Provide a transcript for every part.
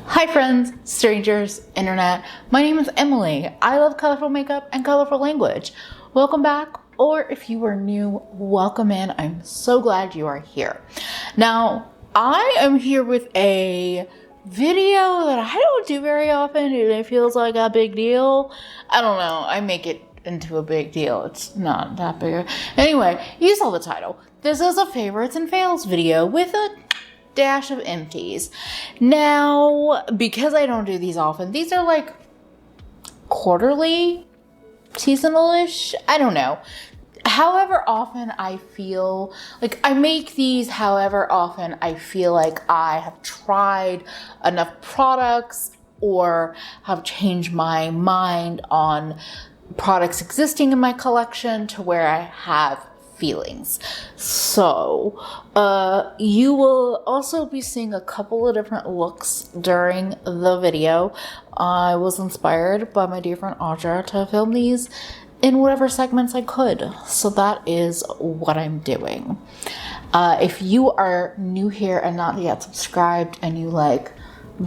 Hi friends, strangers, internet. My name is Emily. I love colorful makeup and colorful language. Welcome back, or if you are new, welcome in. I'm so glad you are here. Now, I am here with a video that I don't do very often and it feels like a big deal. I don't know, I make it into a big deal. It's not that big. Anyway, you saw the title. This is a favorites and fails video with a dash of empties. Now, because I don't do these often, these are like quarterly, seasonal-ish, I don't know. However often I feel like I make these, however often I feel like I have tried enough products or have changed my mind on products existing in my collection to where I have feelings. So you will also be seeing a couple of different looks during the video. I was inspired by my dear friend Audra to film these in whatever segments I could, so that is what I'm doing. If you are new here and not yet subscribed and you like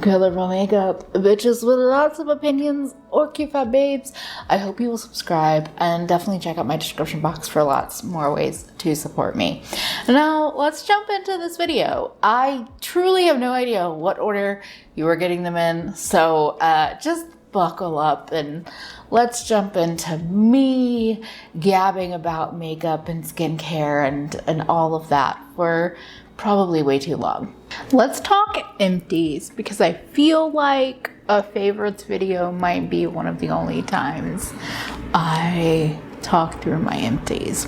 colorful makeup, bitches with lots of opinions, or cute fat babes, I hope you will subscribe and definitely check out my description box for lots more ways to support me. Now let's jump into this video. I truly have no idea what order you are getting them in, so just buckle up and let's jump into me gabbing about makeup and skincare and all of that for probably way too long. Let's talk empties, because I feel like a favorites video might be one of the only times I talk through my empties.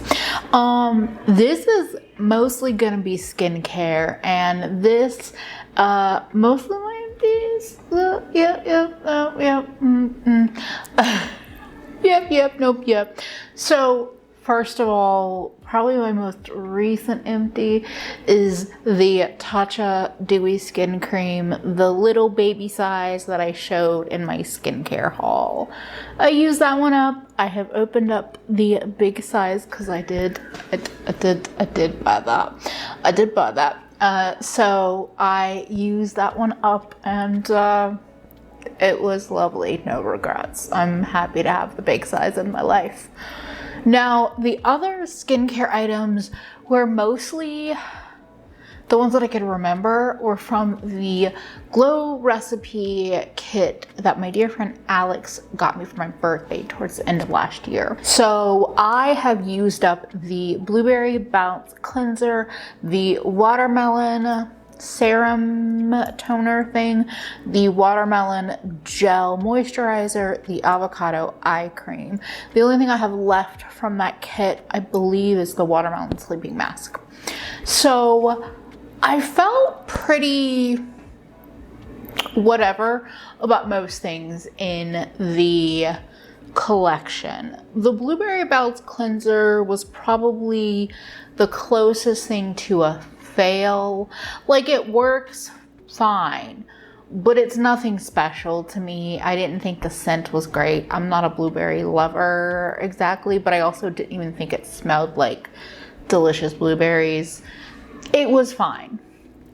This is mostly gonna be skincare, and this most of my empties, yep. So first of all, probably my most recent empty is the Tatcha Dewy Skin Cream, the little baby size that I showed in my skincare haul. I used that one up. I have opened up the big size because I did buy that. I did buy that. So I used that one up and it was lovely. No regrets. I'm happy to have the big size in my life. Now, the other skincare items were mostly the ones that I could remember were from the Glow recipe kit that my dear friend Alex got me for my birthday towards the end of last year. So I have used up the Blueberry Bounce Cleanser, the Watermelon Serum Toner thing, the Watermelon Gel Moisturizer, the Avocado Eye Cream. The only thing I have left from that kit, I believe, is the Watermelon Sleeping Mask. So I felt pretty whatever about most things in the collection. The Blueberry Bounce Cleanser was probably the closest thing to a fail. Like, it works fine, but it's nothing special to me. I didn't think the scent was great. I'm not a blueberry lover exactly, but I also didn't even think it smelled like delicious blueberries. It was fine.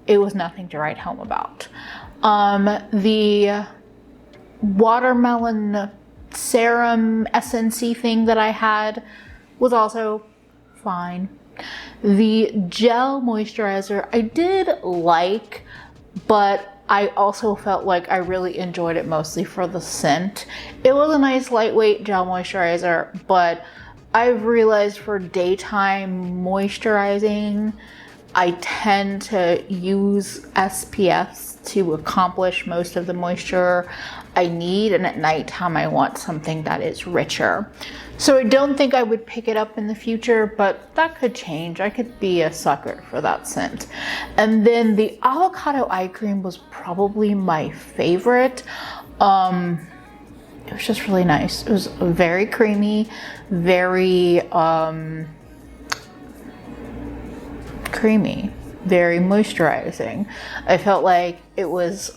It was nothing to write home about. The Watermelon Serum SNC thing that I had was also fine. The gel moisturizer I did like, but I also felt like I really enjoyed it mostly for the scent. It was a nice lightweight gel moisturizer, but I've realized for daytime moisturizing, I tend to use SPFs to accomplish most of the moisture I need, and at nighttime I want something that is richer. So I don't think I would pick it up in the future, but that could change. I could be a sucker for that scent. And then the Avocado Eye Cream was probably my favorite. It was just really nice. It was very creamy, very very moisturizing. I felt like it was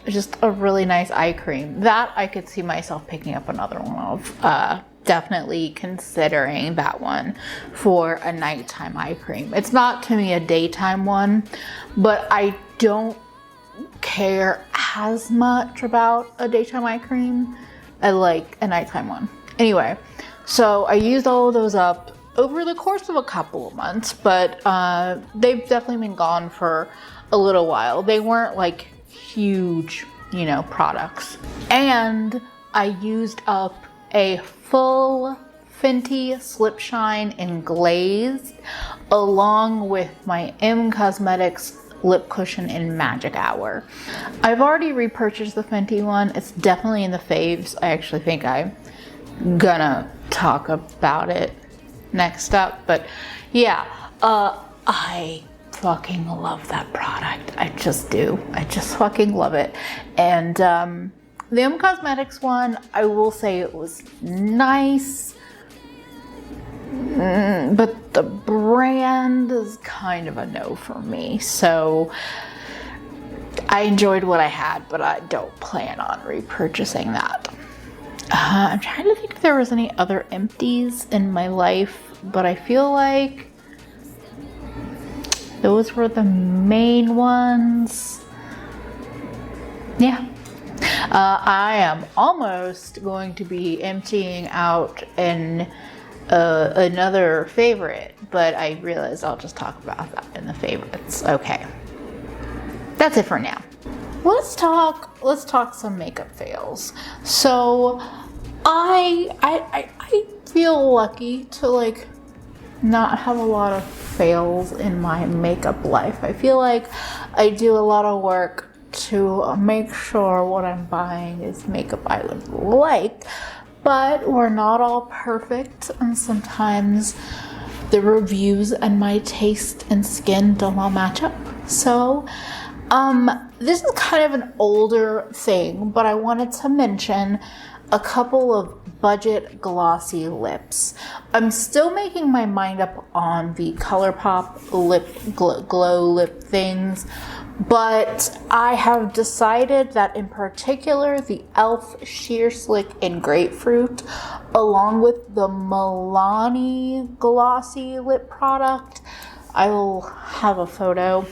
just a really nice eye cream that I could see myself picking up another one of. Definitely considering that one for a nighttime eye cream. It's not to me a daytime one, but I don't care how as much about a daytime eye cream. I like a nighttime one. Anyway, so I used all of those up over the course of a couple of months, but they've definitely been gone for a little while. They weren't like huge, you know, products. And I used up a full Fenty Slip Shine in Glazed, along with my M Cosmetics lip cushion in Magic Hour. I've already repurchased the Fenty one. It's definitely in the faves. I actually think I'm gonna talk about it next up, but yeah, I fucking love that product. I just do. I just fucking love it. And the M Cosmetics one, I will say it was nice, but the brand is kind of a no for me. So I enjoyed what I had, but I don't plan on repurchasing that. I'm trying to think if there was any other Empties in my life, but I feel like those were the main ones. Yeah. I am almost going to be emptying out another favorite, but I realized I'll just talk about that in the favorites. Okay. That's it for now. Let's talk some makeup fails. So I feel lucky to like not have a lot of fails in my makeup life. I feel like I do a lot of work to make sure what I'm buying is makeup I would like, but we're not all perfect, and sometimes the reviews and my taste and skin don't all match up. So this is kind of an older thing, but I wanted to mention a couple of budget glossy lips. I'm still making my mind up on the ColourPop lip glow lip things, but I have decided that in particular the e.l.f. Sheer Slick in Grapefruit, along with the Milani glossy lip product, I will have a photo,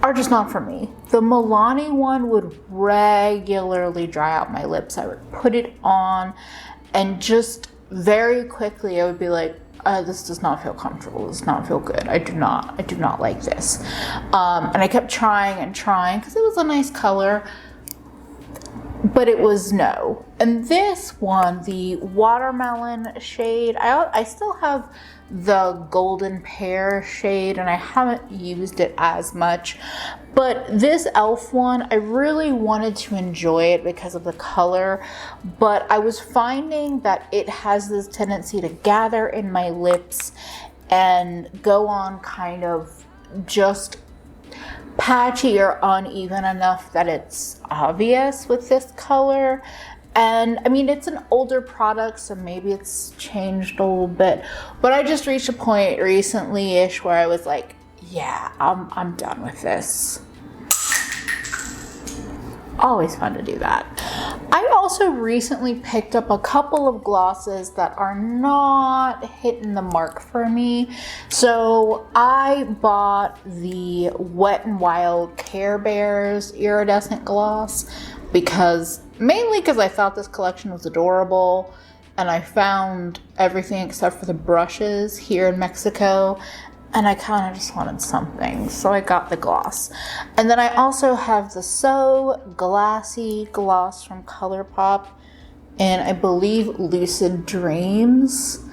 are just not for me. The Milani one would regularly dry out my lips. I would put it on and just very quickly I would be like, this does not feel comfortable. This does not feel good. I do not like this. And I kept trying and trying because it was a nice color, but it was no. And this one, the watermelon shade, I still have the golden pear shade and I haven't used it as much, but this e.l.f. one, I really wanted to enjoy it because of the color, but I was finding that it has this tendency to gather in my lips and go on kind of just patchy or uneven enough that it's obvious with this color. And I mean, it's an older product, so maybe it's changed a little bit, but I just reached a point recently-ish where I was like, yeah, I'm done with this. Always fun to do that. I also recently picked up a couple of glosses that are not hitting the mark for me. So I bought the Wet n Wild Care Bears iridescent gloss mainly because I thought this collection was adorable, and I found everything except for the brushes here in Mexico, and I kind of just wanted something, so I got the gloss. And then I also have the So Glassy gloss from ColourPop, and I believe Lucid Dreams.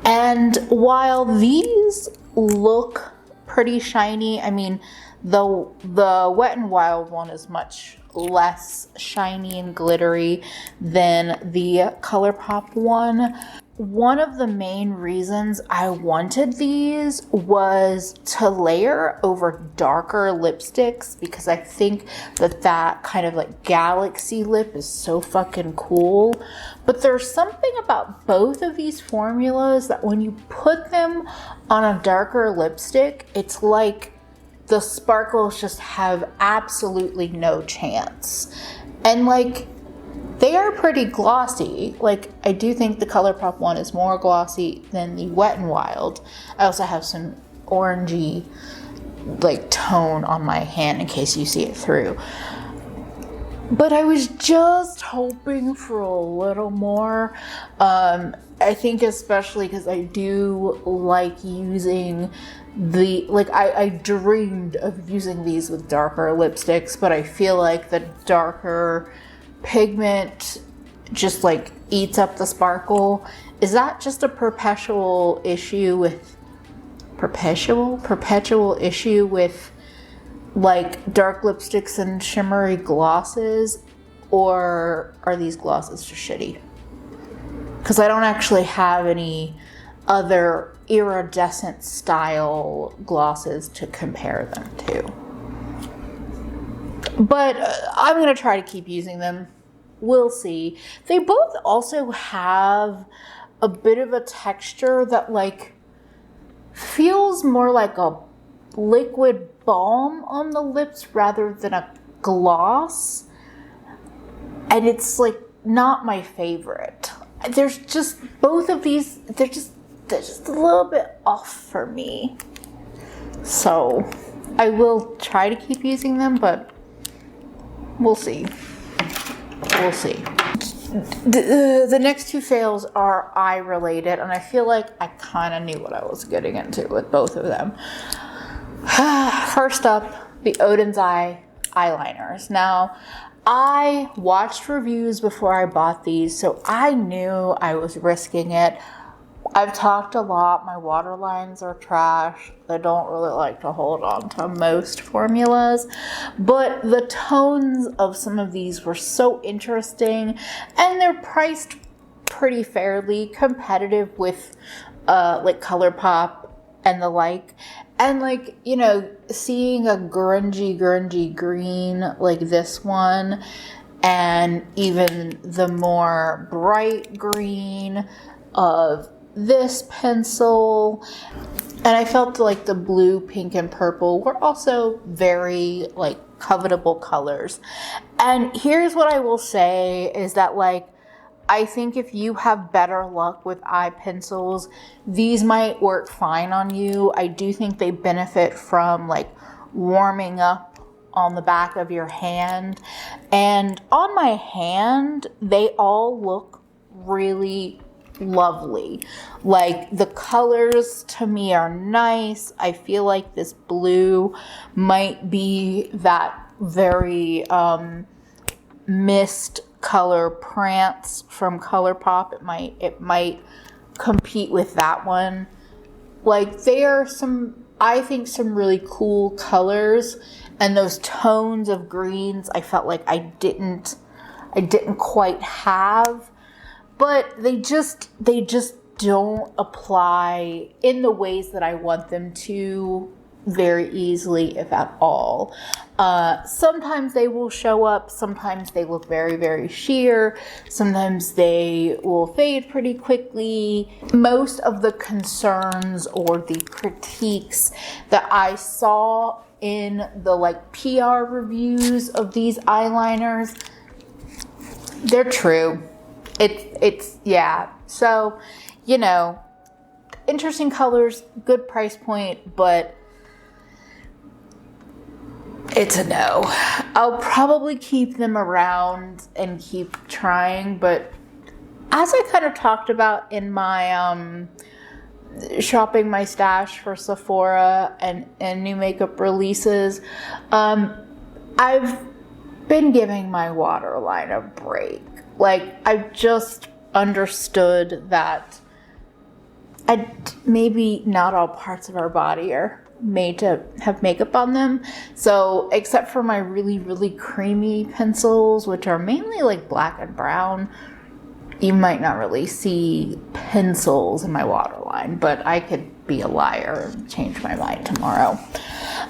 And while these look pretty shiny, I mean, the Wet n Wild one is much less shiny and glittery than the ColourPop one. One of the main reasons I wanted these was to layer over darker lipsticks, because I think that kind of like galaxy lip is so fucking cool. But there's something about both of these formulas that when you put them on a darker lipstick, it's like the sparkles just have absolutely no chance. And like, they are pretty glossy. Like, I do think the ColourPop one is more glossy than the Wet n Wild. I also have some orangey like tone on my hand in case you see it through. But I was just hoping for a little more. I think especially because I do like using I dreamed of using these with darker lipsticks, but I feel like the darker pigment just like eats up the sparkle. Is that just a perpetual issue with like dark lipsticks and shimmery glosses, or are these glosses just shitty? Because I don't actually have any other iridescent style glosses to compare them to. But I'm going to try to keep using them. We'll see. They both also have a bit of a texture that like feels more like a liquid balm on the lips rather than a gloss. And it's like not my favorite. There's just both of these, they're just a little bit off for me. So I will try to keep using them, but we'll see. We'll see. The next two fails are eye related, and I feel like I kind of knew what I was getting into with both of them. First up, the Odin's Eye eyeliners. Now, I watched reviews before I bought these, so I knew I was risking it. I've talked a lot. My waterlines are trash. I don't really like to hold on to most formulas, but the tones of some of these were so interesting, and they're priced pretty fairly, competitive with like ColourPop and the like. And like, you know, seeing a grungy green like this one, and even the more bright green of this pencil, and I felt like the blue, pink, and purple were also very like covetable colors. And here's what I will say is that like, I think if you have better luck with eye pencils, these might work fine on you. I do think they benefit from like warming up on the back of your hand. And on my hand, they all look really lovely. Like the colors to me are nice. I feel like this blue might be that very mist color Prance from ColourPop. It might compete with that one. Like they are I think some really cool colors, and those tones of greens I felt like I didn't quite have, but they just don't apply in the ways that I want them to very easily, if at all. Sometimes they will show up, sometimes they look very, very sheer, sometimes they will fade pretty quickly. Most of the concerns or the critiques that I saw in the like PR reviews of these eyeliners, they're true. It's yeah. So, you know, interesting colors, good price point, but it's a no. I'll probably keep them around and keep trying, but as I kind of talked about in my shopping my stash for Sephora and new makeup releases, I've been giving my waterline a break. Like, I've just understood that maybe not all parts of our body are made to have makeup on them. So except for my really, really creamy pencils, which are mainly like black and brown, you might not really see pencils in my waterline, but I could be a liar and change my mind tomorrow.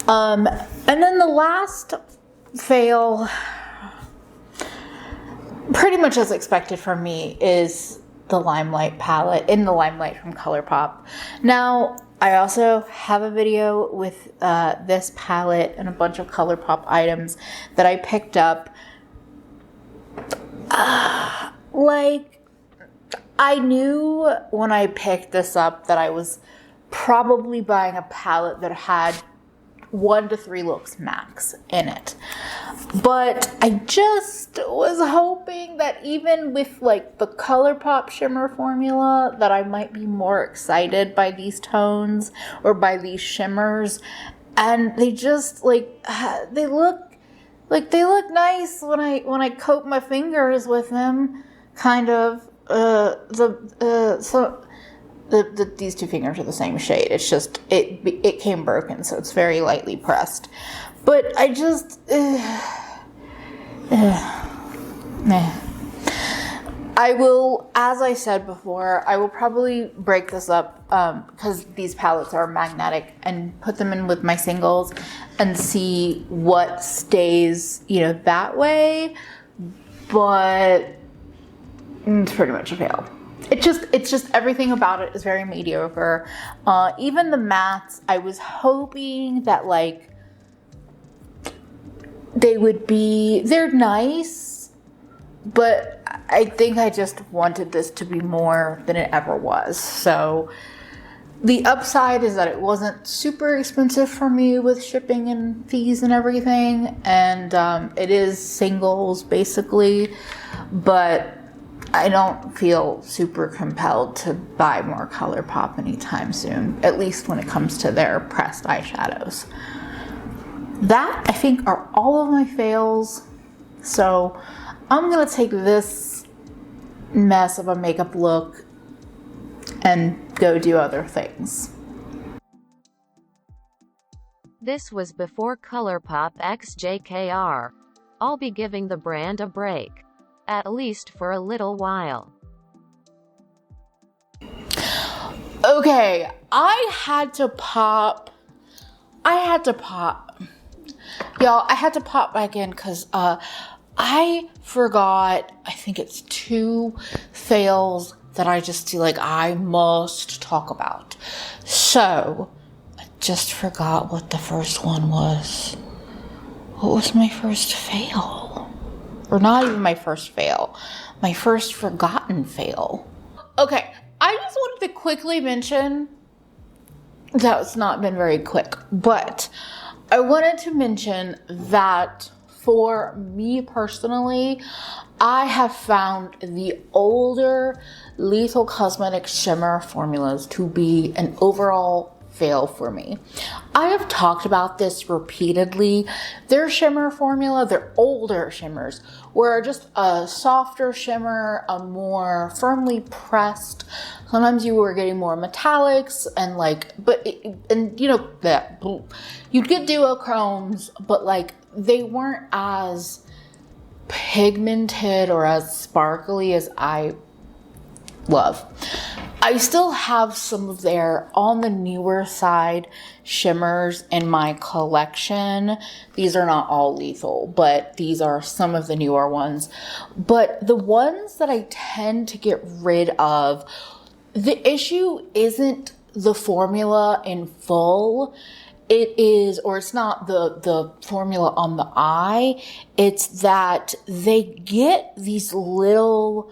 And then the last fail, pretty much as expected from me, is the Limelight palette, in the Limelight from ColourPop. Now, I also have a video with this palette and a bunch of ColourPop items that I picked up. Like, I knew when I picked this up that I was probably buying a palette that had 1 to 3 looks max in it. But I just was hoping that even with like the ColourPop shimmer formula, that I might be more excited by these tones or by these shimmers. And they just like, they look nice when I coat my fingers with them, kind of. These two fingers are the same shade. It's just it came broken, so it's very lightly pressed. But I just I will, as I said before, I will probably break this up because these palettes are magnetic, and put them in with my singles and see what stays, that way. But it's pretty much a fail. It's just everything about it is very mediocre. Even the mattes, I was hoping that like they're nice, but I think I just wanted this to be more than it ever was. So the upside is that it wasn't super expensive for me with shipping and fees and everything, and it is singles basically, but I don't feel super compelled to buy more ColourPop anytime soon, at least when it comes to their pressed eyeshadows. That, I think, are all of my fails. So I'm going to take this mess of a makeup look and go do other things. This was before ColourPop x JKR. I'll be giving the brand a break. At least for a little while. Okay, I had to pop. Y'all, I had to pop back in because I forgot, I think it's 2 fails that I just feel like I must talk about. So, I just forgot what the first one was. What was my first fail? Or not even my first fail. My first forgotten fail. Okay, I just wanted to quickly mention, that's not been very quick, but I wanted to mention that for me personally, I have found the older Lethal Cosmetics shimmer formulas to be an overall fail for me. I have talked about this repeatedly. Their shimmer formula, their older shimmers, were just a softer shimmer, a more firmly pressed. Sometimes you were getting more metallics and you'd get duochromes, but like they weren't as pigmented or as sparkly as I love. I still have some of their on the newer side shimmers in my collection. These are not all Lethal, but these are some of the newer ones. But the ones that I tend to get rid of, the issue isn't the formula in full. It's not the formula on the eye. It's that they get these little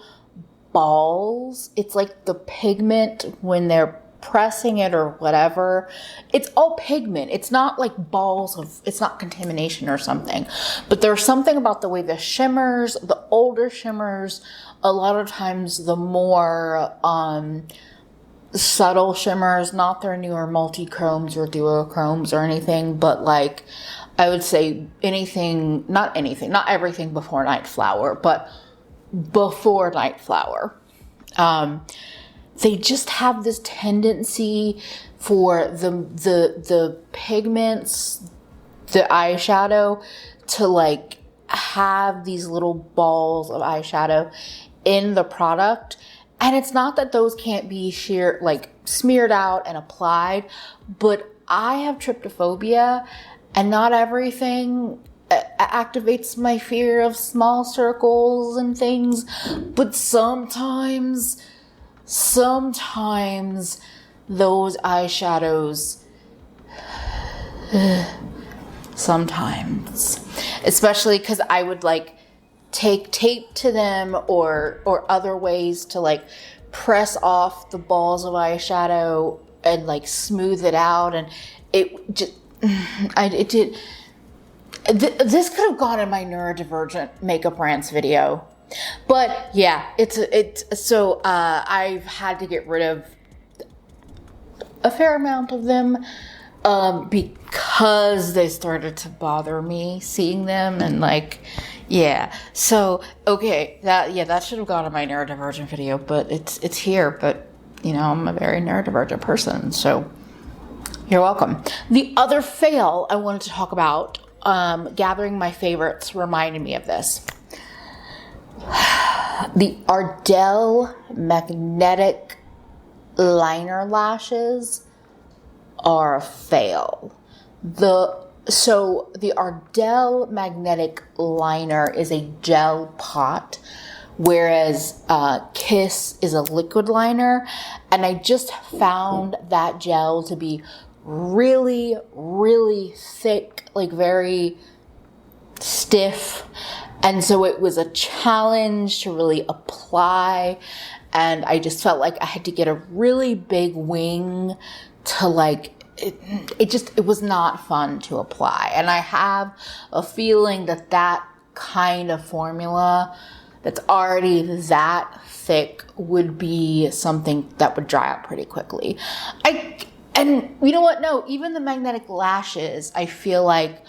balls. It's like the pigment when they're pressing it or whatever. It's all pigment. It's not like balls of, it's not contamination or something. But there's something about the way the shimmers, the older shimmers, a lot of times the more subtle shimmers, not their newer multi-chromes or duochromes or anything, but like I would say not everything before Night Flower, but before Night Flower. They just have this tendency for the pigments, the eyeshadow, to like have these little balls of eyeshadow in the product. And it's not that those can't be smeared out and applied, but I have tryptophobia, and not everything activates my fear of small circles and things, but sometimes those eyeshadows, sometimes, especially because I would like take tape to them or other ways to like press off the balls of eyeshadow and like smooth it out, and it just, it did. This could have gone in my neurodivergent makeup rants video. But yeah, so I've had to get rid of a fair amount of them because they started to bother me seeing them, and like, yeah. So okay, that should have gone in my neurodivergent video, but it's here. But you know, I'm a very neurodivergent person, so you're welcome. The other fail I wanted to talk about, gathering my favorites, reminded me of this. The Ardell magnetic liner lashes are a fail. So the Ardell magnetic liner is a gel pot, whereas Kiss is a liquid liner, and I just found that gel to be really, really thick, like very stiff. And so it was a challenge to really apply, and I just felt like I had to get a really big wing to like, it was not fun to apply. And I have a feeling that kind of formula that's already that thick would be something that would dry out pretty quickly. And you know what? No, even the magnetic lashes, I feel like,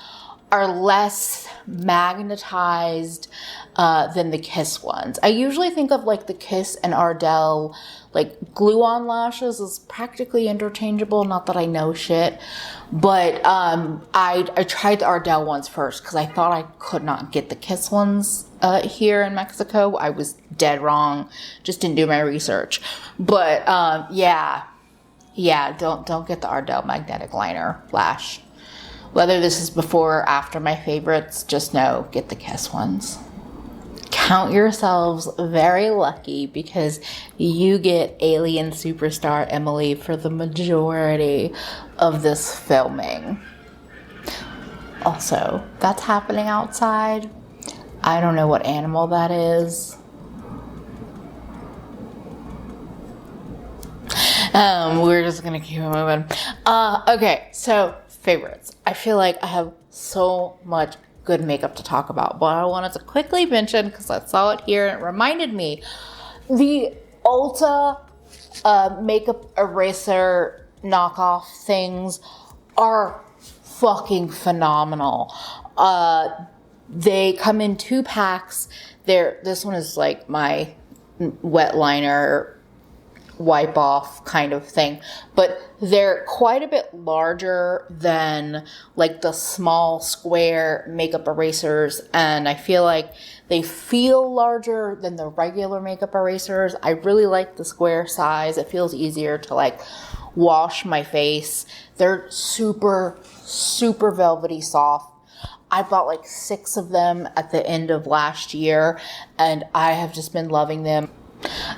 are less magnetized than the Kiss ones. I usually think of like the Kiss and Ardell like glue-on lashes as practically interchangeable. Not that I know shit, but I tried the Ardell ones first because I thought I could not get the Kiss ones here in Mexico. I was dead wrong. Just didn't do my research. But yeah, don't get the Ardell magnetic liner lash. Whether this is before or after my favorites, just know, get the Kiss ones. Count yourselves very lucky because you get alien superstar Emily for the majority of this filming. Also, that's happening outside. I don't know what animal that is. We're just gonna keep it moving. Okay, so favorites. I feel like I have so much good makeup to talk about, but I wanted to quickly mention, because I saw it here and it reminded me, the Ulta makeup eraser knockoff things are fucking phenomenal. They come in 2 packs. This one is like my wet liner wipe off kind of thing, but they're quite a bit larger than like the small square makeup erasers, and I feel like they feel larger than the regular makeup erasers. I really like the square size. It feels easier to like wash my face. They're super, super velvety soft. I bought like 6 of them at the end of last year, and I have just been loving them.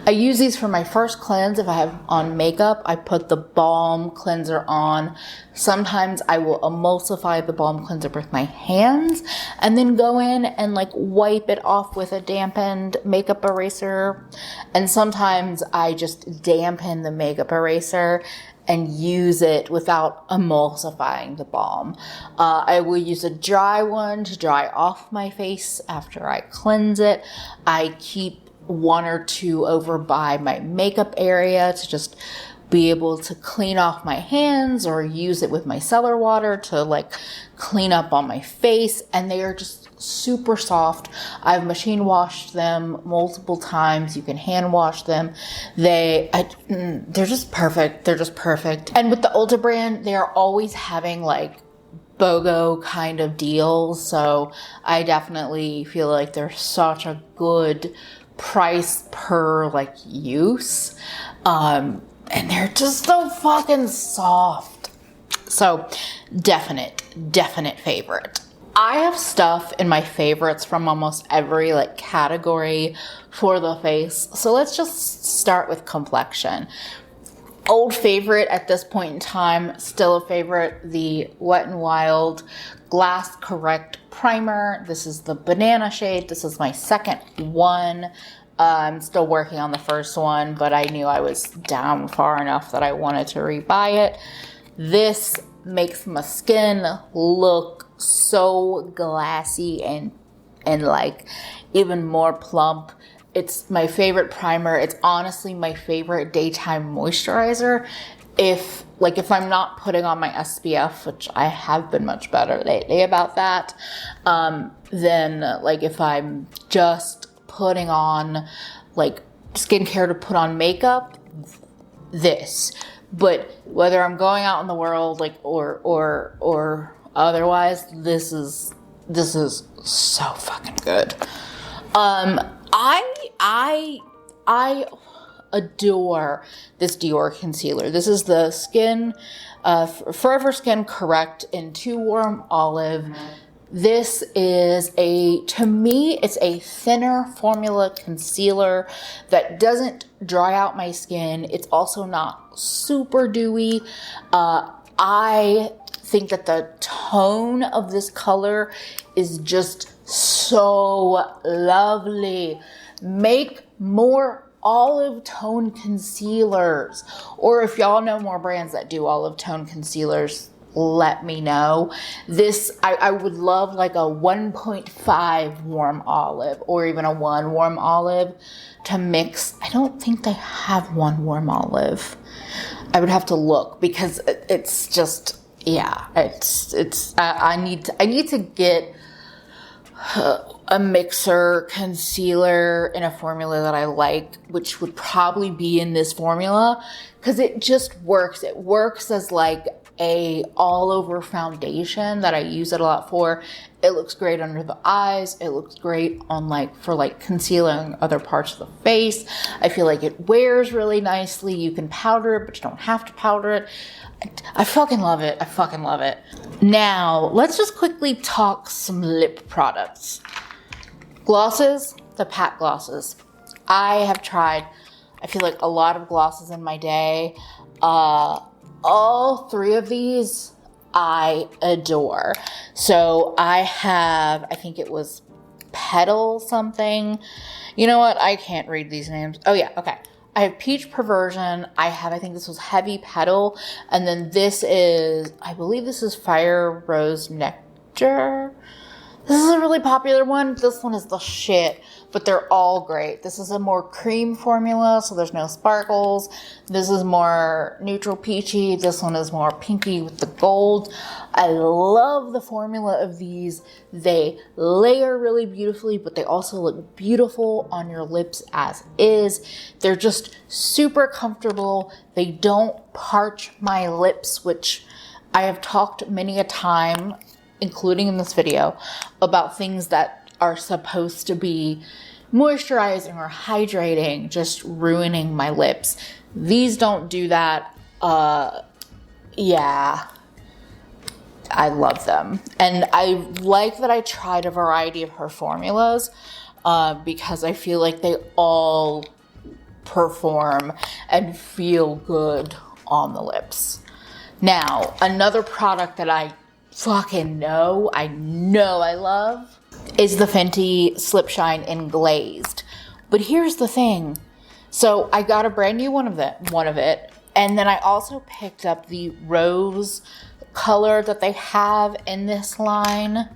I use these for my first cleanse. If I have on makeup, I put the balm cleanser on. Sometimes I will emulsify the balm cleanser with my hands and then go in and like wipe it off with a dampened makeup eraser. And sometimes I just dampen the makeup eraser and use it without emulsifying the balm. I will use a dry one to dry off my face after I cleanse it. I keep 1 or 2 over by my makeup area to just be able to clean off my hands, or use it with my cellar water to like clean up on my face. And they are just super soft. I've machine washed them multiple times. You can hand wash them. They're just perfect. They're just perfect. And with the Ulta brand, they are always having like BOGO kind of deals. So I definitely feel like they're such a good price per like use, and they're just so fucking soft. So definite favorite. I have stuff in my favorites from almost every like category for the face. So let's just start with complexion. Old favorite at this point in time, still a favorite, the Wet n Wild Glass Correct Primer. This is the banana shade. This is my second one. I'm still working on the first one, but I knew I was down far enough that I wanted to rebuy it. This makes my skin look so glassy and like even more plump. It's my favorite primer. It's honestly my favorite daytime moisturizer. If I'm not putting on my SPF, which I have been much better lately about that, then like if I'm just putting on like skincare to put on makeup, this. But whether I'm going out in the world like or otherwise, this is so fucking good. I adore this Dior concealer. This is the Forever Skin Correct in 2 Warm Olive. This is to me, it's a thinner formula concealer that doesn't dry out my skin. It's also not super dewy. I think that the tone of this color is just so lovely. Make more olive tone concealers, or if y'all know more brands that do olive tone concealers, let me know. This, I would love like a 1.5 warm olive or even a 1 warm olive to mix. I don't think they have 1 warm olive. I would have to look because it's just, yeah, I need to get a mixer concealer in a formula that I like, which would probably be in this formula, because it just works. It works as like a all over foundation that I use it a lot for. It looks great under the eyes. It looks great on for concealing other parts of the face. I feel like it wears really nicely. You can powder it, but you don't have to powder it. I fucking love it. I fucking love it. Now, let's just quickly talk some lip products. Glosses, the Pat glosses. I have tried, I feel like a lot of glosses in my day. All 3 of these I adore. So I have, I think it was Petal something. You know what? I can't read these names. Oh yeah, okay. I have Peach Perversion. I think this was Heavy Petal. And then this is, I believe this is Fire Rose Nectar. This is a really popular one. This one is the shit, but they're all great. This is a more cream formula, so there's no sparkles. This is more neutral peachy. This one is more pinky with the gold. I love the formula of these. They layer really beautifully, but they also look beautiful on your lips as is. They're just super comfortable. They don't parch my lips, which I have talked many a time, including in this video, about things that are supposed to be moisturizing or hydrating, just ruining my lips. These don't do that. Yeah, I love them. And I like that I tried a variety of her formulas because I feel like they all perform and feel good on the lips. Now, another product that I fucking know I love is the Fenty Slip Shine in Glazed. But here's the thing. So I got a brand new one of it. And then I also picked up the rose color that they have in this line.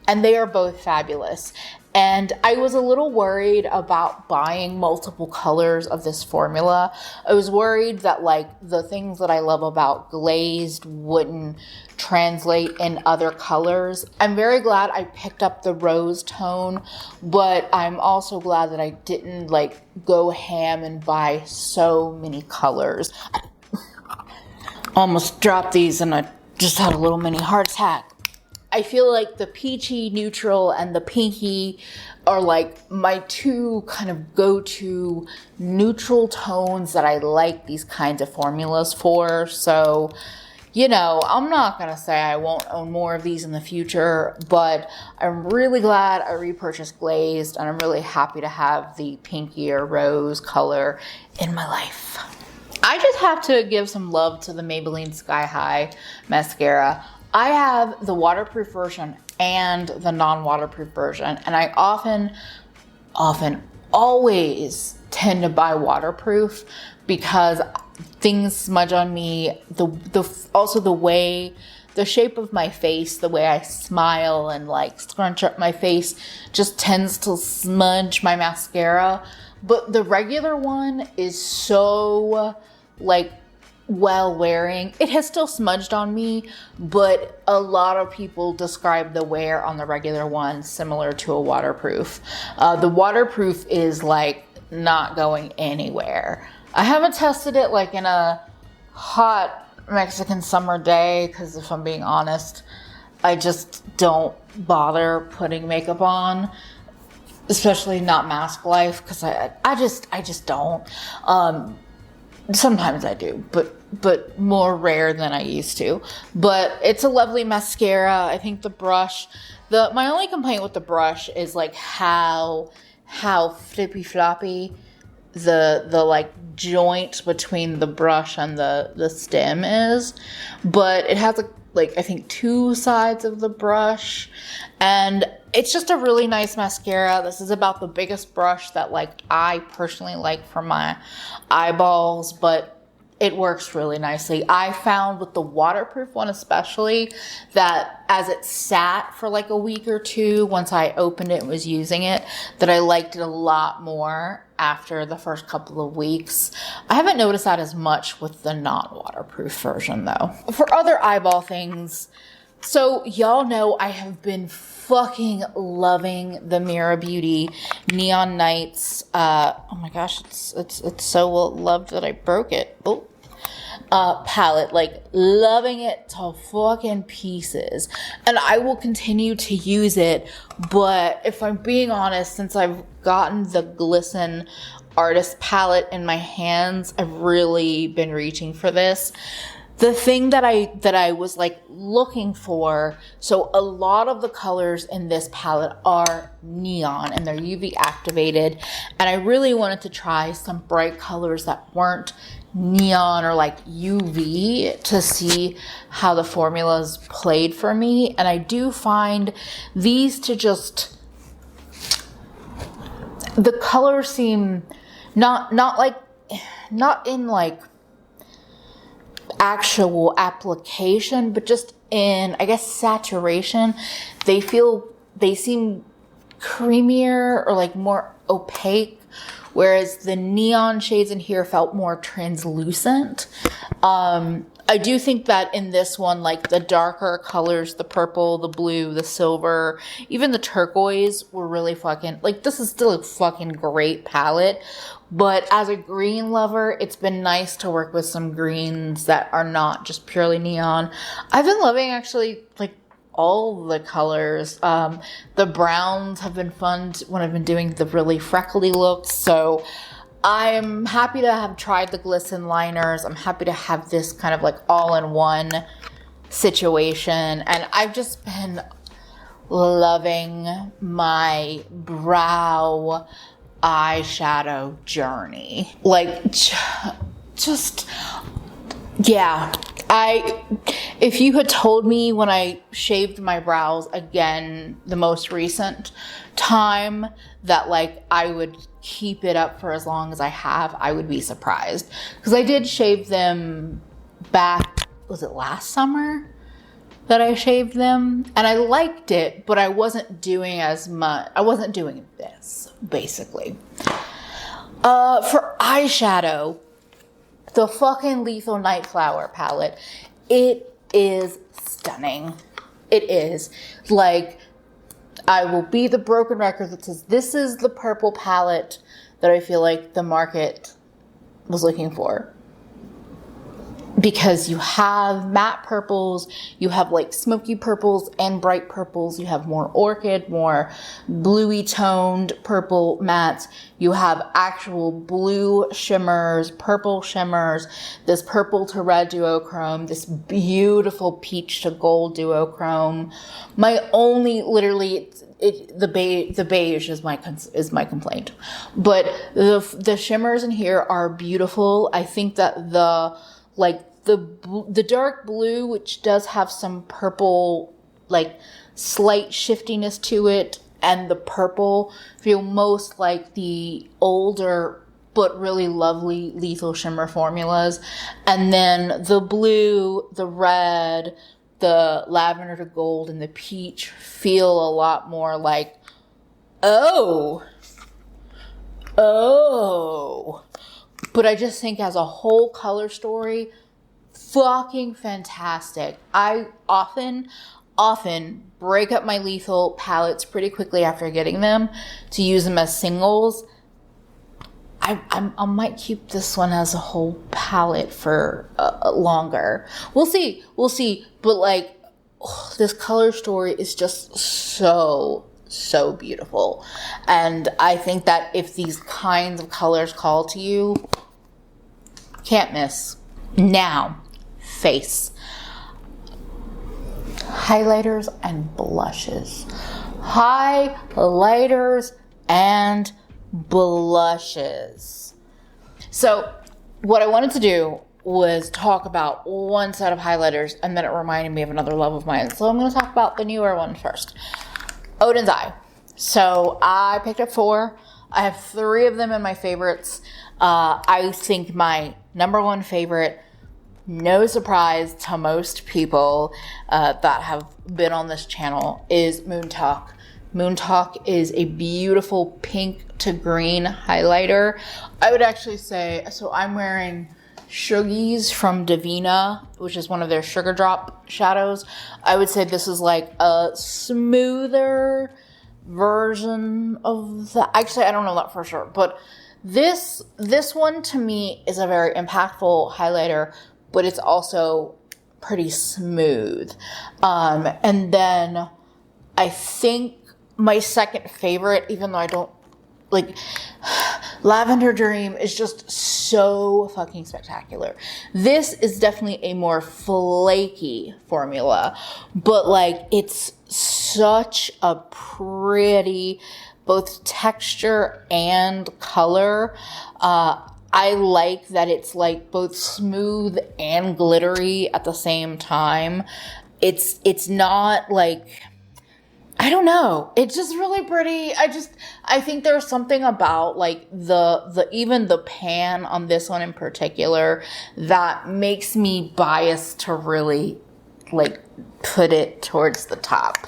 And they are both fabulous. And I was a little worried about buying multiple colors of this formula. I was worried that the things that I love about Glazed wouldn't translate in other colors. I'm very glad I picked up the rose tone, but I'm also glad that I didn't go ham and buy so many colors. I almost dropped these and I just had a little mini heart attack. I feel like the peachy neutral and the pinky are my 2 kind of go-to neutral tones that I like these kinds of formulas for. So, I'm not going to say I won't own more of these in the future, but I'm really glad I repurchased Glazed, and I'm really happy to have the pinky or rose color in my life. I just have to give some love to the Maybelline Sky High mascara. I have the waterproof version and the non-waterproof version, and I always tend to buy waterproof because things smudge on me. Also the way, the shape of my face, the way I smile and like scrunch up my face just tends to smudge my mascara. But the regular one is so like well wearing. It has still smudged on me, but a lot of people describe the wear on the regular one similar to a waterproof. The waterproof is like not going anywhere. I haven't tested it like in a hot Mexican summer day, because if I'm being honest, I just don't bother putting makeup on, especially not mask life, because I just don't. Sometimes I do, but more rare than I used to. But it's a lovely mascara. I think the brush, my only complaint with the brush is like how flippy floppy the like joint between the brush and the stem is. But it has like I think 2 sides of the brush, and it's just a really nice mascara. This is about the biggest brush that like I personally like for my eyeballs, but it works really nicely. I found with the waterproof one especially that as it sat for like a week or 2, once I opened it and was using it, that I liked it a lot more after the first couple of weeks. I haven't noticed that as much with the non-waterproof version though. For other eyeball things, so y'all know I have been fucking loving the Mira Beauty Neon Nights. Oh my gosh, it's so well loved that I broke it. Oh. Palette, like loving it to fucking pieces, and I will continue to use it. But if I'm being honest, since I've gotten the Glisten Artist palette in my hands, I've really been reaching for this. The thing that I was like looking for, so a lot of the colors in this palette are neon and they're UV activated, and I really wanted to try some bright colors that weren't neon or like UV to see how the formulas played for me. And I do find these to just, the colors seem not in like actual application, but just in, I guess, saturation. They seem creamier or like more opaque, whereas the neon shades in here felt more translucent. I do think that in this one, like the darker colors, the purple, the blue, the silver, even the turquoise were really fucking, like this is still a fucking great palette. But as a green lover, it's been nice to work with some greens that are not just purely neon. I've been loving actually like all the colors. The browns have been fun when I've been doing the really freckly looks. So I'm happy to have tried the Glisten liners. I'm happy to have this kind of like all-in-one situation. And I've just been loving my brow eyeshadow journey. Like, just, yeah. If you had told me when I shaved my brows again, the most recent time, that like I would keep it up for as long as I have, I would be surprised. Because I did shave them back, was it last summer that I shaved them? And I liked it, but I wasn't doing as much. I wasn't doing this, basically. For eyeshadow, the fucking Lethal Night Flower palette, it is stunning. It is. Like, I will be the broken record that says this is the purple palette that I feel like the market was looking for. Because you have matte purples, you have like smoky purples and bright purples, you have more orchid, more bluey toned purple mattes, you have actual blue shimmers, purple shimmers, this purple to red duochrome, this beautiful peach to gold duochrome. My only, literally, the beige is my complaint, but the shimmers in here are beautiful. I think that the dark blue, which does have some purple, like slight shiftiness to it, and the purple feel most like the older but really lovely lethal shimmer formulas. And then the blue, the red, the lavender to gold, and the peach feel a lot more like, oh. But I just think as a whole color story, fucking fantastic. I often break up my lethal palettes pretty quickly after getting them to use them as singles. I might keep this one as a whole palette for longer. We'll see. But like, this color story is just so beautiful. And I think that if these kinds of colors call to you, can't miss. Now, face. Highlighters and blushes. Highlighters and blushes. So what I wanted to do was talk about one set of highlighters, and then it reminded me of another love of mine. So I'm going to talk about the newer one first. Oden's Eye. So I picked up 4. I have 3 of them in my favorites. I think my number 1 favorite, no surprise to most people that have been on this channel, is Moon Talk. Moon Talk is a beautiful pink to green highlighter. I would actually say, so I'm wearing Shuggies from Divina, which is one of their sugar drop shadows. I would say this is like a smoother version of that. Actually, I don't know that for sure, but this one to me is a very impactful highlighter, but it's also pretty smooth. And then I think my second favorite, even though I don't like, Lavender Dream is just so fucking spectacular. This is definitely a more flaky formula, but like, it's such a pretty both texture and color. I like that it's like both smooth and glittery at the same time. It's not like, I don't know. It's just really pretty. I think there's something about like even the pan on this one in particular that makes me biased to really like put it towards the top.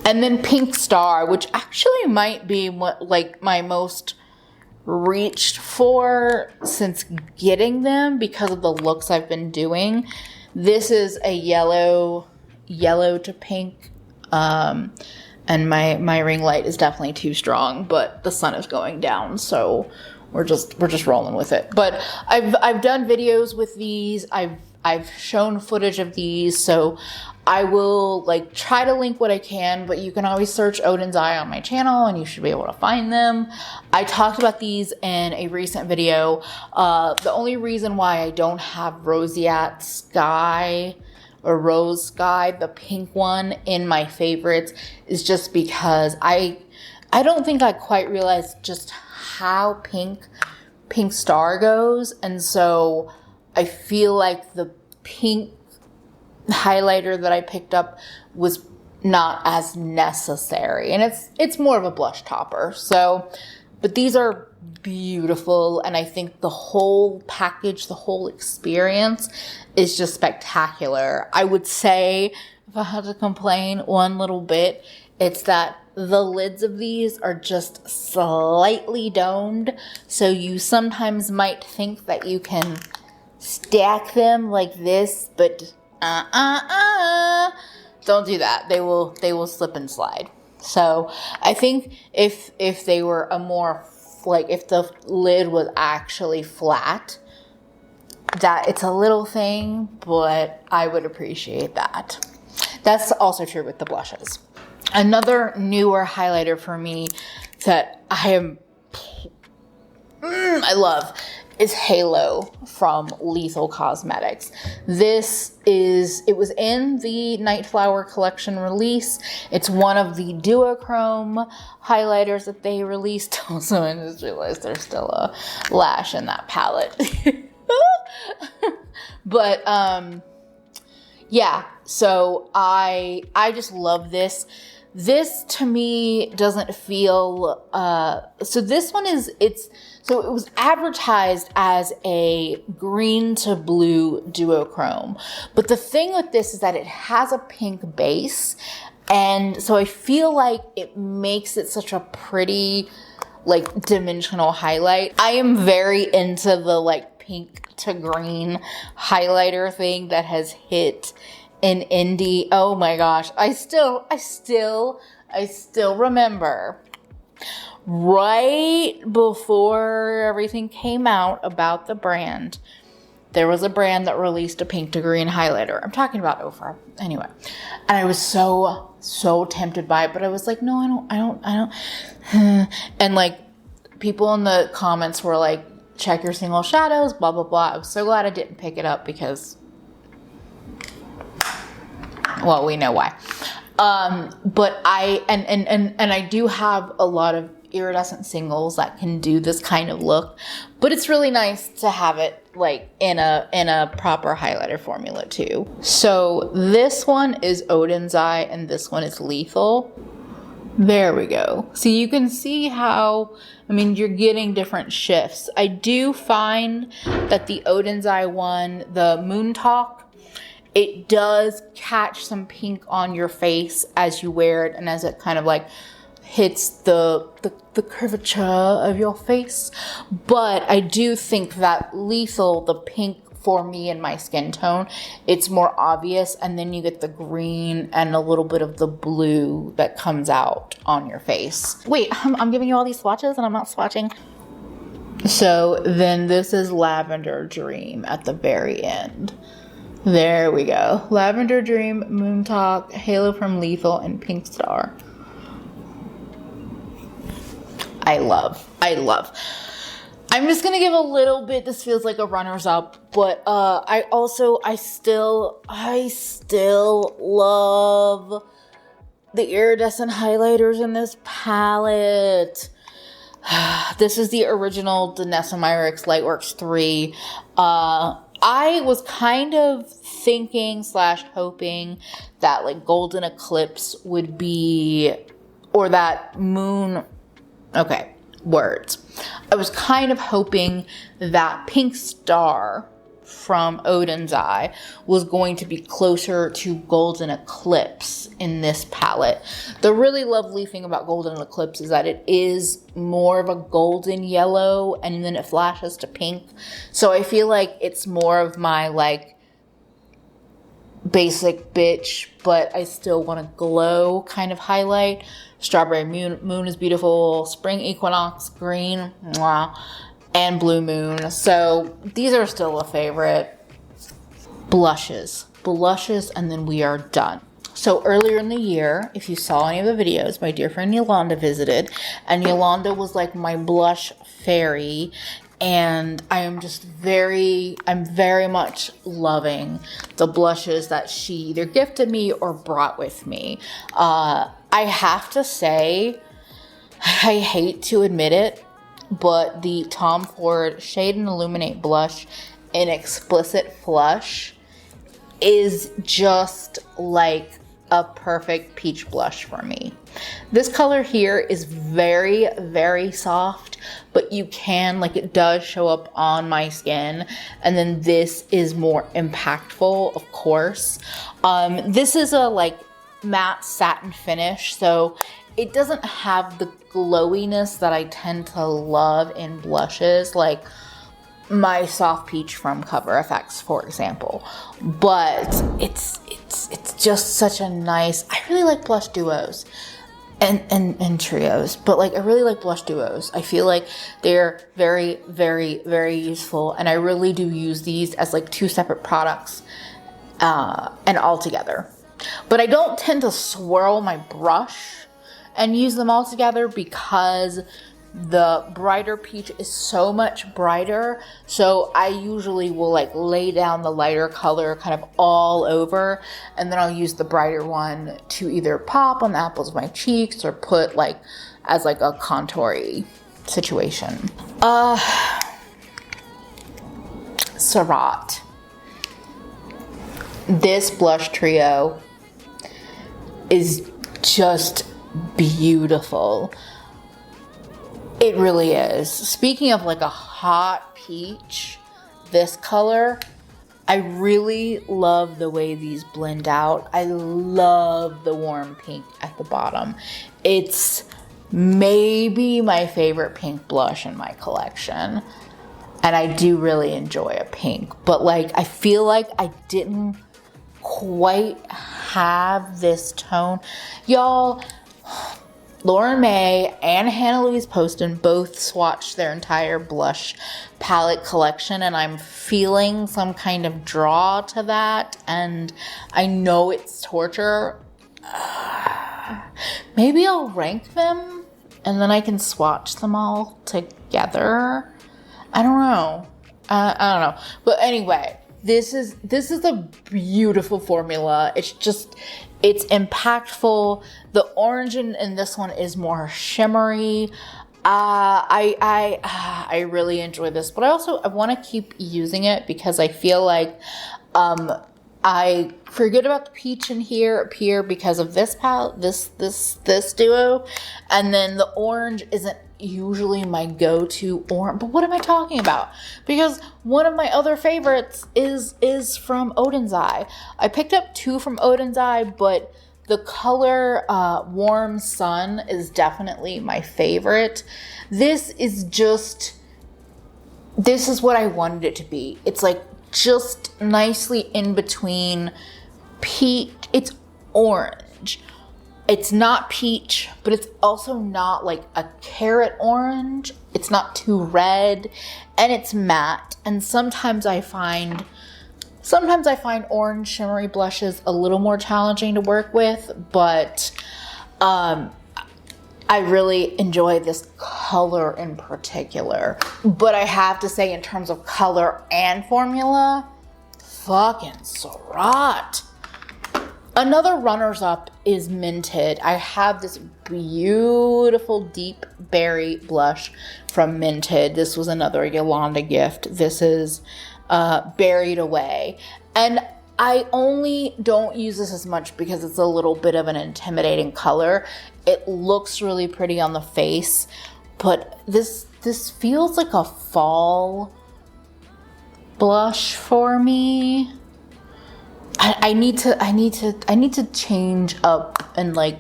And then Pink Star, which actually might be what like my most reached for since getting them because of the looks I've been doing. This is a yellow to pink. And my ring light is definitely too strong, but the sun is going down, so we're just rolling with it. But I've done videos with these. I've shown footage of these, so I will like try to link what I can, but you can always search Oden's Eye on my channel and you should be able to find them. I talked about these in a recent video. The only reason why I don't have Roseate Sky or Rose Sky, the pink one, in my favorites is just because I don't think I quite realized just how Pink Star goes. And so I feel like the pink highlighter that I picked up was not as necessary. And it's more of a blush topper. So, but these are beautiful, and I think the whole package, the whole experience is just spectacular. I would say, if I had to complain one little bit, it's that the lids of these are just slightly domed, so you sometimes might think that you can stack them like this, but don't do that. They will slip and slide. So I think if they were a more, like if the lid was actually flat, that it's a little thing, but I would appreciate that. That's also true with the blushes. Another newer highlighter for me that I love is Halo from Lethal Cosmetics. It was in the Night Flower collection release. It's one of the duochrome highlighters that they released. Also, I just realized there's still a lash in that palette. But, yeah, so I just love this. this to me doesn't feel, so this one so it was advertised as a green to blue duochrome. But the thing with this is that it has a pink base. And so I feel like it makes it such a pretty, like, dimensional highlight. I am very into the, like, pink to green highlighter thing that has hit in indie. Oh my gosh. I still remember right before everything came out about the brand, there was a brand that released a pink to green highlighter. I'm talking about Ofra. Anyway. And I was so tempted by it, but I was like, no, I don't. And like people in the comments were like, check your single shadows, blah, blah, blah. I was so glad I didn't pick it up because, well, we know why. But I do have a lot of iridescent singles that can do this kind of look, but it's really nice to have it like in a proper highlighter formula too. So this one is Odin's Eye and this one is Lethal. There we go. So you can see how, I mean, you're getting different shifts. I do find that the Odin's Eye one, the Moon Talk, it does catch some pink on your face as you wear it and as it kind of like hits the curvature of your face. But I do think that Lethal, the pink for me and my skin tone, it's more obvious, and then you get the green and a little bit of the blue that comes out on your face. Wait, I'm giving you all these swatches and I'm not swatching. So then this is Lavender Dream at the very end. There we go. Lavender Dream, Moon Talk, Halo from Lethal, and Pink Star. I love. I'm just gonna give a little bit, this feels like a runners up, but I still love the iridescent highlighters in this palette. This is the original Danessa Myricks Lightworks 3. I was kind of thinking / hoping that like Golden Eclipse would be, or that Moon, okay, words. I was kind of hoping that Pink Star from Odin's Eye was going to be closer to Golden Eclipse in this palette. The really lovely thing about Golden Eclipse is that it is more of a golden yellow and then it flashes to pink. So I feel like it's more of my like basic bitch, but I still want to glow kind of highlight. Strawberry Moon is beautiful. Spring Equinox Green. Mwah. And Blue Moon. So these are still a favorite. Blushes, and then we are done. So earlier in the year, if you saw any of the videos, my dear friend Yolanda visited, and Yolanda was like my blush fairy, and I'm very much loving the blushes that she either gifted me or brought with me. I have to say, I hate to admit it, but the Tom Ford Shade and Illuminate blush in Explicit Flush is just like a perfect peach blush for me. This color here is very, very soft, but you can, like, it does show up on my skin. And then this is more impactful, of course. This is a like matte satin finish, so it doesn't have the glowiness that I tend to love in blushes, like my soft peach from Cover FX, for example. But it's just such a nice, I really like blush duos and trios, but like I really like blush duos. I feel like they're very, very, very useful, and I really do use these as like two separate products and all together. But I don't tend to swirl my brush and use them all together because the brighter peach is so much brighter. So I usually will like lay down the lighter color kind of all over, and then I'll use the brighter one to either pop on the apples of my cheeks or put like as like a contoury situation. Surratt. This blush trio is just beautiful. It really is. Speaking of like a hot peach, this color, I really love the way these blend out. I love the warm pink at the bottom. It's maybe my favorite pink blush in my collection. And I do really enjoy a pink. But like, I feel like I didn't quite have this tone. Y'all, Lauren May and Hannah Louise Poston both swatched their entire blush palette collection, and I'm feeling some kind of draw to that, and I know it's torture. Maybe I'll rank them and then I can swatch them all together. I don't know. I don't know. But anyway, this is a beautiful formula. It's impactful. The orange in this one is more shimmery. I really enjoy this, but I want to keep using it because I feel like I forget about the peach in here up here because of this palette, this duo, and then the orange isn't usually my go-to orange. But what am I talking about? Because one of my other favorites is from Odin's Eye. I picked up two from Odin's Eye, but the color Warm Sun is definitely my favorite. This is what I wanted it to be. It's like just nicely in between peach. It's orange. It's not peach, but it's also not like a carrot orange. It's not too red, and it's matte. And sometimes I find orange shimmery blushes a little more challenging to work with, but I really enjoy this color in particular. But I have to say, in terms of color and formula, fucking Surratt. Another runners-up is Minted. I have this beautiful deep berry blush from Minted. This was another Yolanda gift. This is Buried Away. And I only don't use this as much because it's a little bit of an intimidating color. It looks really pretty on the face, but this feels like a fall blush for me. I need to change up and like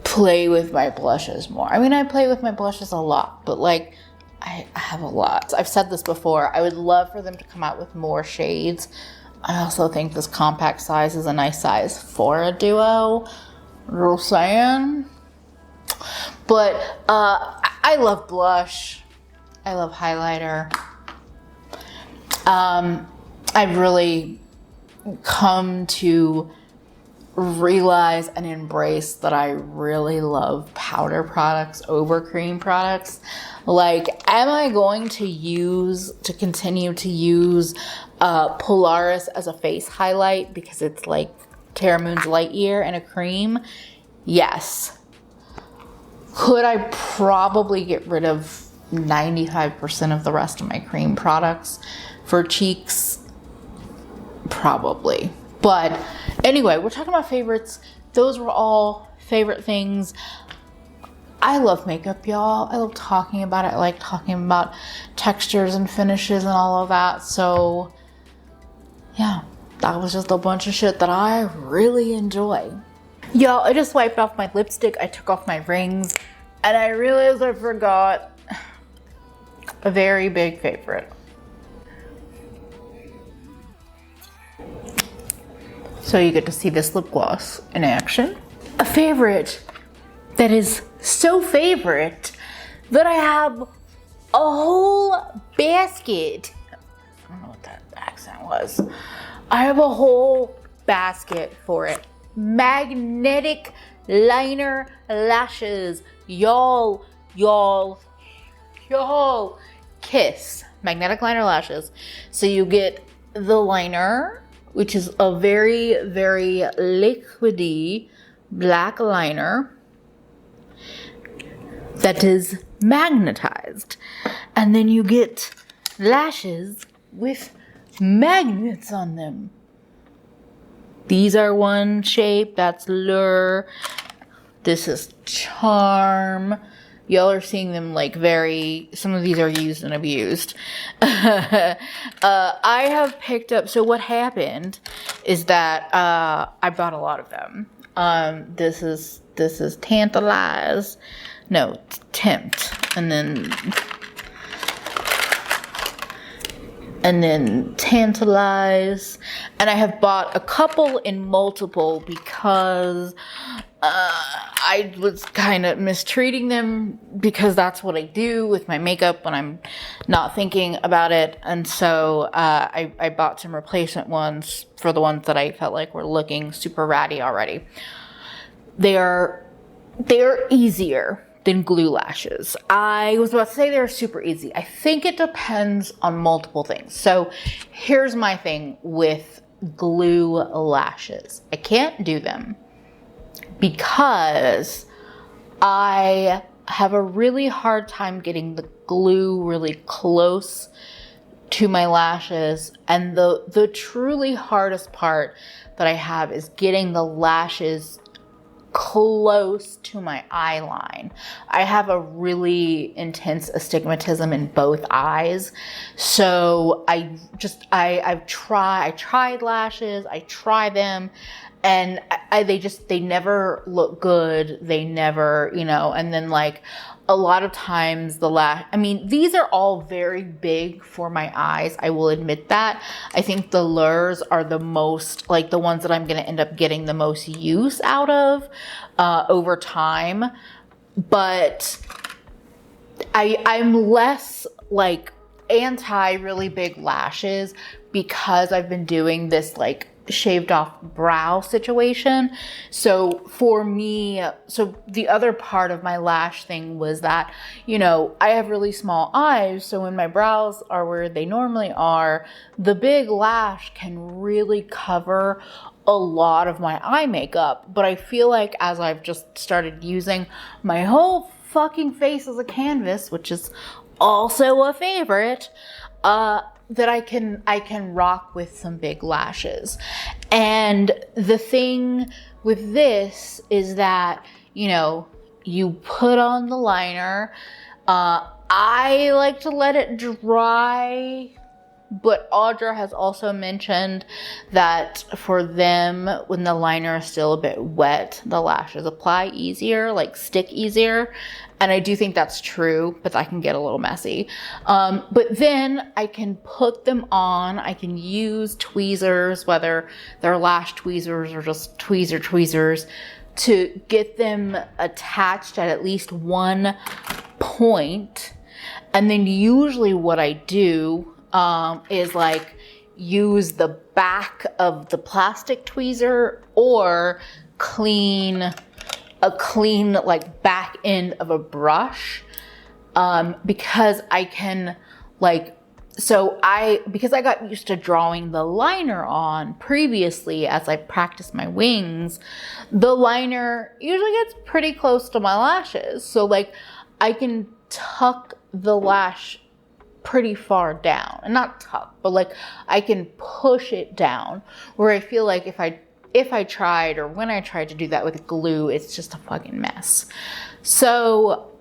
play with my blushes more. I mean, I play with my blushes a lot, but like I have a lot. I've said this before. I would love for them to come out with more shades. I also think this compact size is a nice size for a duo. Just saying. But I love blush. I love highlighter. I've really come to realize and embrace that I really love powder products over cream products. Like, am I going to continue to use Polaris as a face highlight because it's like Terra Moon's Light Year and a cream? Yes. Could I probably get rid of 95% of the rest of my cream products for cheeks? Probably. But anyway, we're talking about favorites. Those were all favorite things. I love makeup, y'all. I love talking about it. I like talking about textures and finishes and all of that. So yeah, that was just a bunch of shit that I really enjoy. Y'all, I just wiped off my lipstick. I took off my rings, and I realized I forgot a very big favorite. So you get to see this lip gloss in action. A favorite that is so favorite that I have a whole basket. I don't know what that accent was. I have a whole basket for it. Magnetic liner lashes. Y'all kiss. Magnetic liner lashes. So you get the liner, which is a very, very liquidy black liner that is magnetized. And then you get lashes with magnets on them. These are one shape, that's Lure. This is Charm. Y'all are seeing them like some of these are used and abused. I have picked up, so what happened is that I bought a lot of them. This is Tantalize. No, Tempt. And then Tantalize. And I have bought a couple in multiple because I was kind of mistreating them because that's what I do with my makeup when I'm not thinking about it. And so I bought some replacement ones for the ones that I felt like were looking super ratty already. They're easier than glue lashes. I was about to say they're super easy. I think it depends on multiple things. So here's my thing with glue lashes. I can't do them because I have a really hard time getting the glue really close to my lashes. And the truly hardest part that I have is getting the lashes close to my eye line. I have a really intense astigmatism in both eyes. So I tried lashes, I try them, and they never look good. They never, and then like a lot of times these are all very big for my eyes. I will admit that. I think the lures are the most, like the ones that I'm going to end up getting the most use out of over time. But I'm less like anti really big lashes because I've been doing this like shaved off brow situation. So for me, the other part of my lash thing was that, I have really small eyes. So when my brows are where they normally are, the big lash can really cover a lot of my eye makeup. But I feel like as I've just started using my whole fucking face as a canvas, which is also a favorite, that I can rock with some big lashes. And the thing with this is that, you put on the liner. I like to let it dry, but Audra has also mentioned that for them, when the liner is still a bit wet, the lashes apply easier, like stick easier. And I do think that's true, but that can get a little messy. But then I can put them on. I can use tweezers, whether they're lash tweezers or just tweezers, to get them attached at least one point. And then usually what I do is like use the back of the plastic tweezer or a clean like back end of a brush, because I can because I got used to drawing the liner on previously as I practiced my wings, the liner usually gets pretty close to my lashes. So like I can tuck the lash pretty far down, and not tuck, but like I can push it down, where I feel like if I tried, or when I tried to do that with glue, it's just a fucking mess. So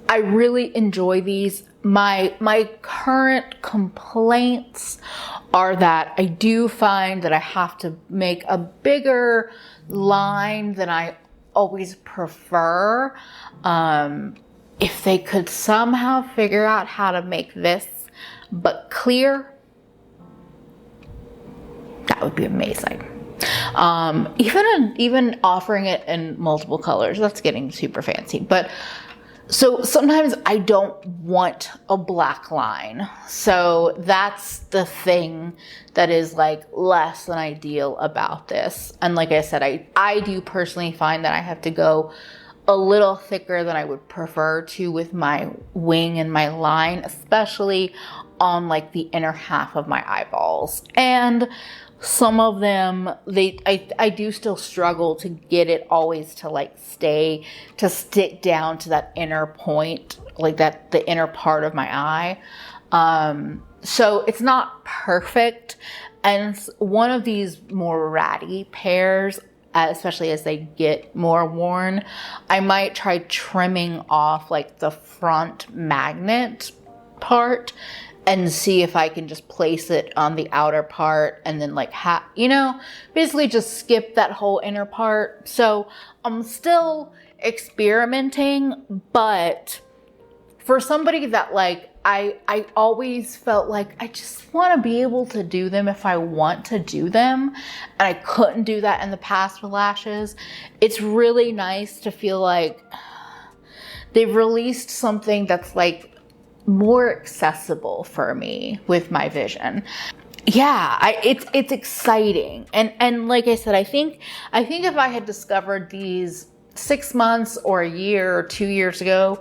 I really enjoy these. My current complaints are that I do find that I have to make a bigger line than I always prefer. If they could somehow figure out how to make this but clear, that would be amazing. Even offering it in multiple colors, that's getting super fancy. But so sometimes I don't want a black line. So that's the thing that is like less than ideal about this. And like I said, I do personally find that I have to go a little thicker than I would prefer to with my wing and my line, especially on like the inner half of my eyeballs. And some of them, I do still struggle to get it always to like stick down to that inner point, like that, the inner part of my eye. So it's not perfect. And one of these more ratty pairs, especially as they get more worn. I might try trimming off like the front magnet part and see if I can just place it on the outer part and then like basically just skip that whole inner part. So I'm still experimenting, but for somebody that like I always felt like I just want to be able to do them if I want to do them, and I couldn't do that in the past with lashes. It's really nice to feel like they've released something that's like more accessible for me with my vision. Yeah, it's exciting. And like I said, I think if I had discovered these 6 months or a year or 2 years ago,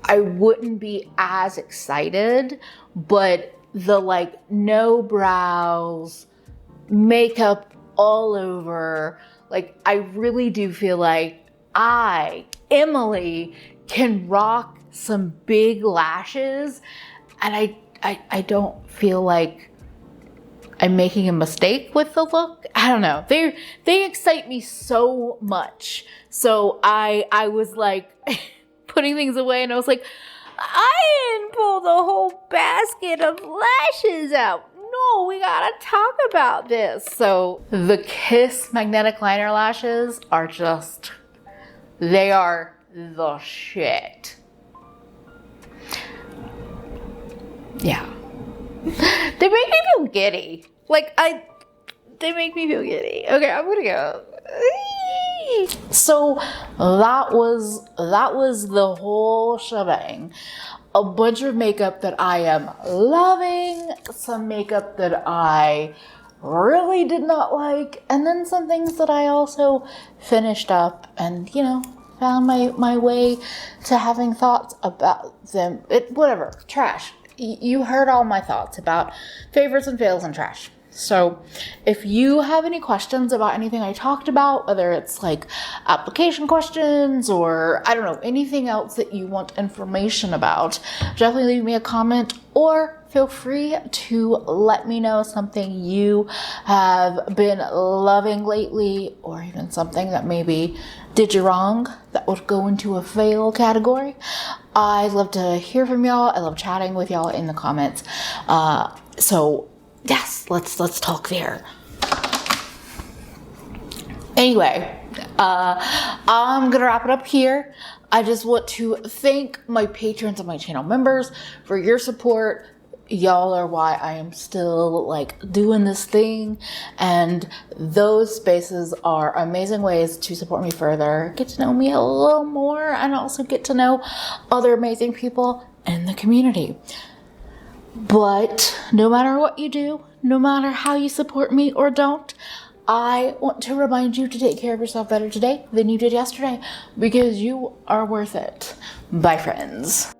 I wouldn't be as excited. But the like no brows, makeup all over, like I really do feel like Emily, can rock some big lashes, and I don't feel like I'm making a mistake with the look. I don't know. They excite me so much. So I was like putting things away, and I was like, I didn't pull the whole basket of lashes out. No, we gotta talk about this. So the Kiss magnetic liner lashes are just, they are the shit. Yeah. They make me feel giddy. They make me feel giddy. Okay, I'm gonna go. So that was the whole shebang. A bunch of makeup that I am loving, some makeup that I really did not like, and then some things that I also finished up and, found my way to having thoughts about them. Whatever, trash. You heard all my thoughts about favorites and fails and trash. So if you have any questions about anything I talked about, whether it's like application questions or I don't know, anything else that you want information about, definitely leave me a comment, or feel free to let me know something you have been loving lately, or even something that maybe did you wrong that would go into a fail category. I love to hear from y'all. I love chatting with y'all in the comments. So yes, let's talk there. Anyway, I'm gonna wrap it up here. I just want to thank my patrons and my channel members for your support. Y'all are why I am still doing this thing, and those spaces are amazing ways to support me further, get to know me a little more, and also get to know other amazing people in the community. But no matter what you do, no matter how you support me or don't, I want to remind you to take care of yourself better today than you did yesterday, because you are worth it. Bye, friends.